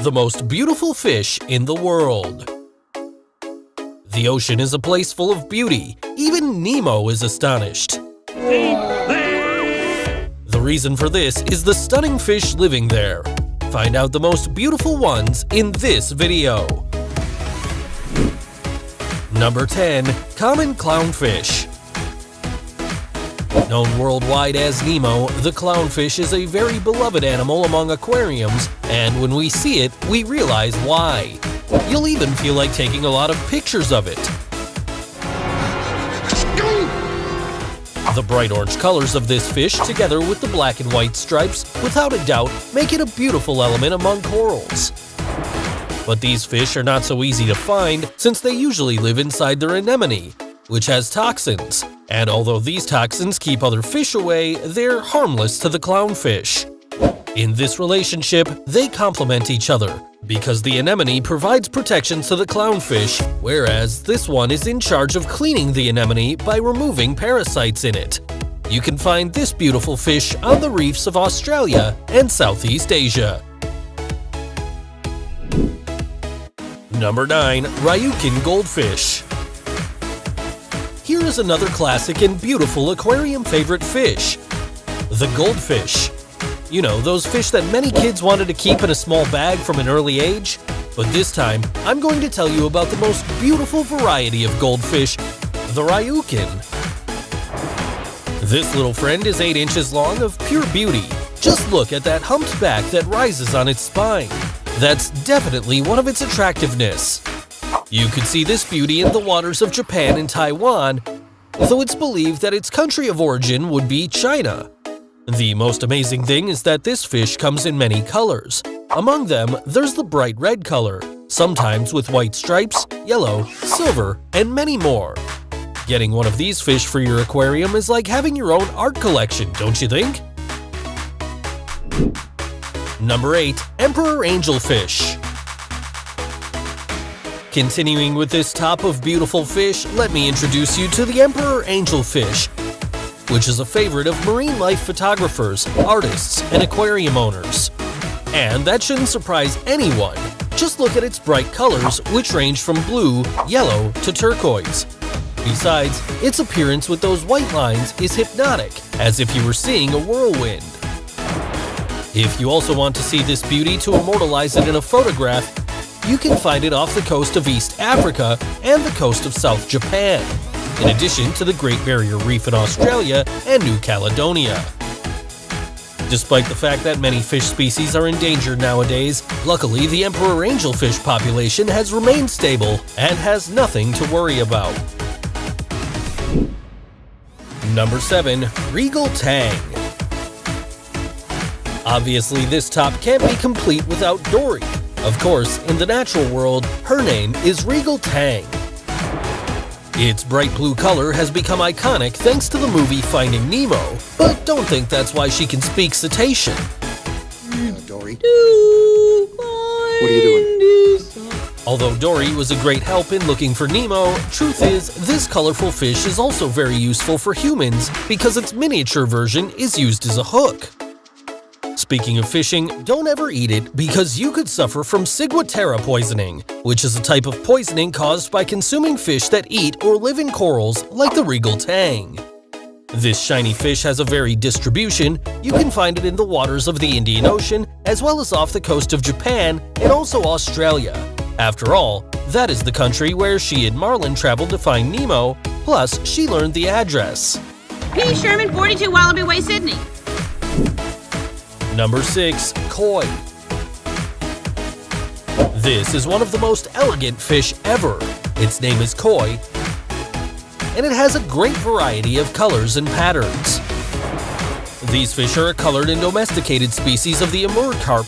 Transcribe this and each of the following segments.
the most beautiful fish in the world. The ocean is a place full of beauty. Even Nemo is astonished. The reason for this is the stunning fish living there. Find out the most beautiful ones in this video. Number 10. Common clownfish. Known worldwide as Nemo, the clownfish is a very beloved animal among aquariums, and when we see it, we realize why. You'll even feel like taking a lot of pictures of it. The bright orange colors of this fish, together with the black and white stripes, without a doubt, make it a beautiful element among corals. But these fish are not so easy to find, since they usually live inside their anemone, which has toxins. And although these toxins keep other fish away, they're harmless to the clownfish. In this relationship, they complement each other, because the anemone provides protection to the clownfish, whereas this one is in charge of cleaning the anemone by removing parasites in it. You can find this beautiful fish on the reefs of Australia and Southeast Asia. Number 9. Ryukin goldfish. Here is another classic and beautiful aquarium favorite fish, the goldfish. You know, those fish that many kids wanted to keep in a small bag from an early age? But this time, I'm going to tell you about the most beautiful variety of goldfish, the Ryukin. This little friend is 8 inches long of pure beauty. Just look at that humped back that rises on its spine. That's definitely one of its attractiveness. You could see this beauty in the waters of Japan and Taiwan, though it's believed that its country of origin would be China. The most amazing thing is that this fish comes in many colors. Among them, there's the bright red color, sometimes with white stripes, yellow, silver, and many more. Getting one of these fish for your aquarium is like having your own art collection, don't you think? Number 8. Emperor angelfish. Continuing with this top of beautiful fish, let me introduce you to the emperor angelfish, which is a favorite of marine life photographers, artists, and aquarium owners. And that shouldn't surprise anyone. Just look at its bright colors, which range from blue, yellow, to turquoise. Besides, its appearance with those white lines is hypnotic, as if you were seeing a whirlwind. If you also want to see this beauty to immortalize it in a photograph, you can find it off the coast of East Africa and the coast of South Japan, in addition to the Great Barrier Reef in Australia and New Caledonia. Despite the fact that many fish species are endangered nowadays, luckily the emperor angelfish population has remained stable and has nothing to worry about. Number 7. Regal tang. Obviously, this top can't be complete without Dory. Of course, in the natural world, her name is Regal tang. Its bright blue color has become iconic thanks to the movie Finding Nemo, but don't think that's why she can speak cetacean. Dory. What are you doing? Although Dory was a great help in looking for Nemo, truth is, this colorful fish is also very useful for humans because its miniature version is used as a hook. Speaking of fishing, don't ever eat it because you could suffer from ciguatera poisoning, which is a type of poisoning caused by consuming fish that eat or live in corals like the regal tang. This shiny fish has a varied distribution. You can find it in the waters of the Indian Ocean, as well as off the coast of Japan and also Australia. After all, that is the country where she and Marlin traveled to find Nemo, plus she learned the address. P. Sherman, 42 Wallaby Way, Sydney. Number 6. Koi. This is one of the most elegant fish ever. Its name is koi, and it has a great variety of colors and patterns. These fish are a colored and domesticated species of the amur carp,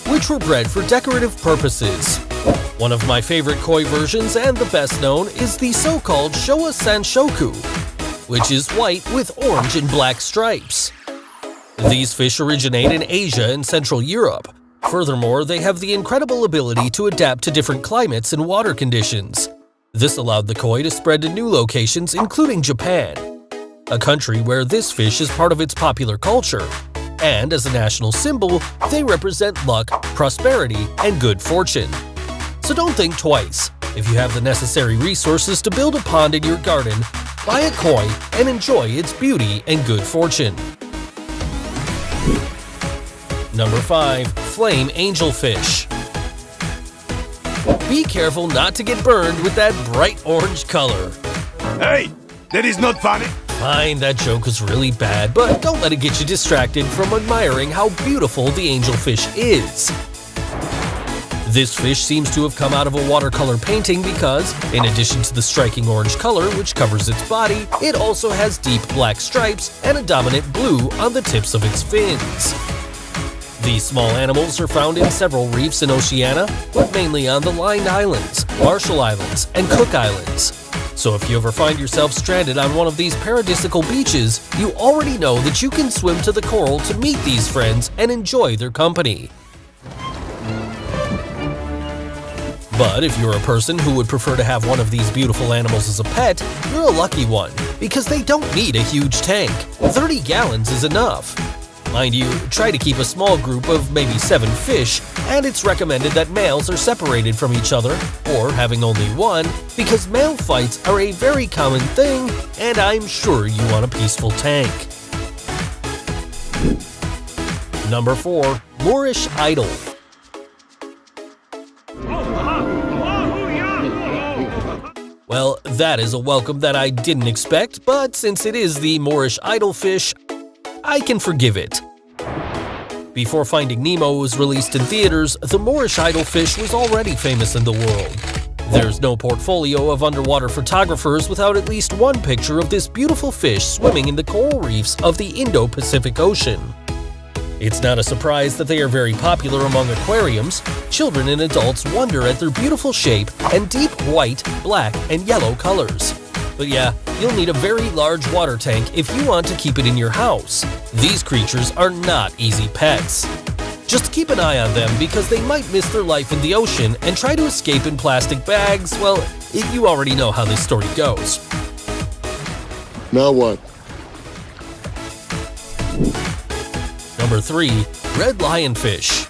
which were bred for decorative purposes. One of my favorite koi versions and the best known is the so-called Showa Sanshoku, which is white with orange and black stripes. These fish originate in Asia and Central Europe. Furthermore, they have the incredible ability to adapt to different climates and water conditions. This allowed the koi to spread to new locations, including Japan, a country where this fish is part of its popular culture. and as a national symbol, they represent luck, prosperity, and good fortune. So don't think twice. If you have the necessary resources to build a pond in your garden, buy a koi and enjoy its beauty and good fortune. Number 5. Flame Angelfish. Be careful not to get burned with that bright orange color. Hey, that is not funny. Fine, that joke is really bad, but don't let it get you distracted from admiring how beautiful the angelfish is. This fish seems to have come out of a watercolor painting because, in addition to the striking orange color which covers its body, it also has deep black stripes and a dominant blue on the tips of its fins. These small animals are found in several reefs in Oceania, but mainly on the Line Islands, Marshall Islands, and Cook Islands. So if you ever find yourself stranded on one of these paradisical beaches, you already know that you can swim to the coral to meet these friends and enjoy their company. But if you're a person who would prefer to have one of these beautiful animals as a pet, you're a lucky one, because they don't need a huge tank. 30 gallons is enough. Mind you, try to keep a small group of maybe 7 fish, and it's recommended that males are separated from each other, or having only one, because male fights are a very common thing, and I'm sure you want a peaceful tank. Number 4. Moorish Idol. Well, that is a welcome that I didn't expect, but since it is the Moorish Idolfish, I can forgive it. Before Finding Nemo was released in theaters, the Moorish Idolfish was already famous in the world. There's no portfolio of underwater photographers without at least one picture of this beautiful fish swimming in the coral reefs of the Indo-Pacific Ocean. It's not a surprise that they are very popular among aquariums. Children and adults wonder at their beautiful shape and deep white, black, and yellow colors. But yeah, you'll need a very large water tank if you want to keep it in your house. These creatures are not easy pets. Just keep an eye on them because they might miss their life in the ocean and try to escape in plastic bags. Well, you already know how this story goes. Now what? Number 3. Red Lionfish.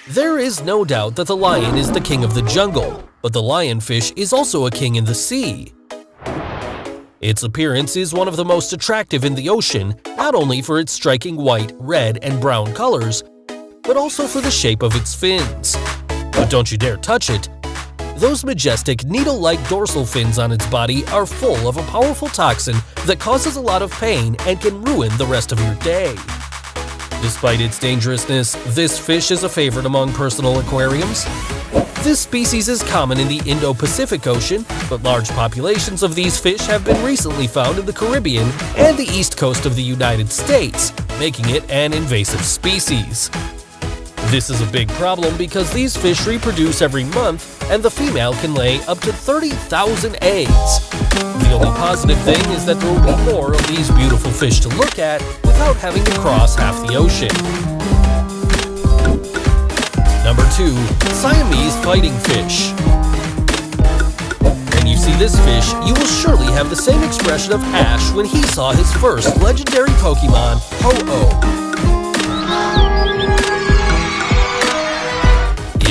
There is no doubt that the lion is the king of the jungle, but the lionfish is also a king in the sea. Its appearance is one of the most attractive in the ocean, not only for its striking white, red, and brown colors, but also for the shape of its fins. But don't you dare touch it. Those majestic, needle-like dorsal fins on its body are full of a powerful toxin that causes a lot of pain and can ruin the rest of your day. Despite its dangerousness, this fish is a favorite among personal aquariums. This species is common in the Indo-Pacific Ocean, but large populations of these fish have been recently found in the Caribbean and the east coast of the United States, making it an invasive species. This is a big problem because these fish reproduce every month, and the female can lay up to 30,000 eggs. The only positive thing is that there will be more of these beautiful fish to look at without having to cross half the ocean. Number 2. Siamese Fighting Fish. When you see this fish, you will surely have the same expression of Ash when he saw his first legendary Pokemon, Ho-Oh.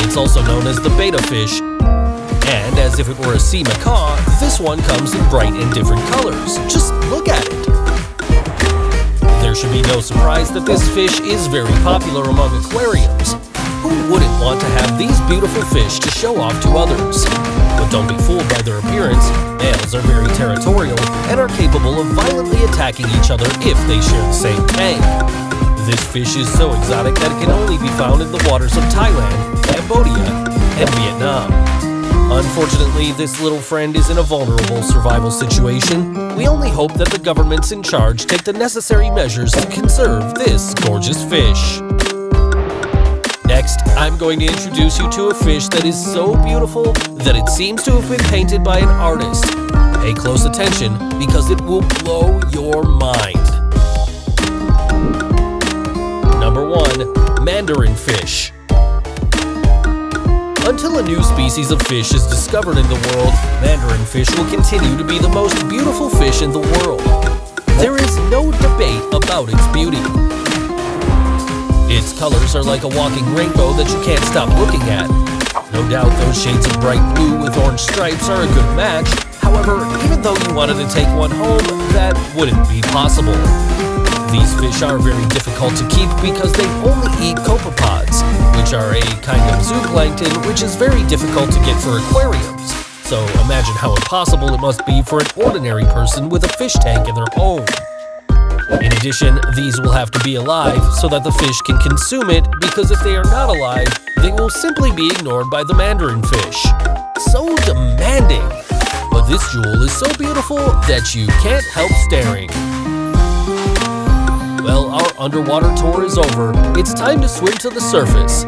It's also known as the betta fish, and as if it were a sea macaw, this one comes in bright and different colors. Just look at it! There should be no surprise that this fish is very popular among aquariums. Who wouldn't want to have these beautiful fish to show off to others? But don't be fooled by their appearance. Males are very territorial and are capable of violently attacking each other if they share the same tank. This fish is so exotic that it can only be found in the waters of Thailand, Cambodia, and Vietnam. Unfortunately, this little friend is in a vulnerable survival situation. We only hope that the governments in charge take the necessary measures to conserve this gorgeous fish. Next, I'm going to introduce you to a fish that is so beautiful that it seems to have been painted by an artist. Pay close attention because it will blow your mind. Number 1. Mandarin Fish. Until a new species of fish is discovered in the world, mandarin fish will continue to be the most beautiful fish in the world. There is no debate about its beauty. Its colors are like a walking rainbow that you can't stop looking at. No doubt those shades of bright blue with orange stripes are a good match. However, even though you wanted to take one home, that wouldn't be possible. These fish are very difficult to keep because they only eat copepods, which are a kind of zooplankton which is very difficult to get for aquariums. So imagine how impossible it must be for an ordinary person with a fish tank in their home. In addition, these will have to be alive so that the fish can consume it, because if they are not alive, they will simply be ignored by the mandarin fish. So demanding! But this jewel is so beautiful that you can't help staring. Well, our underwater tour is over. It's time to swim to the surface.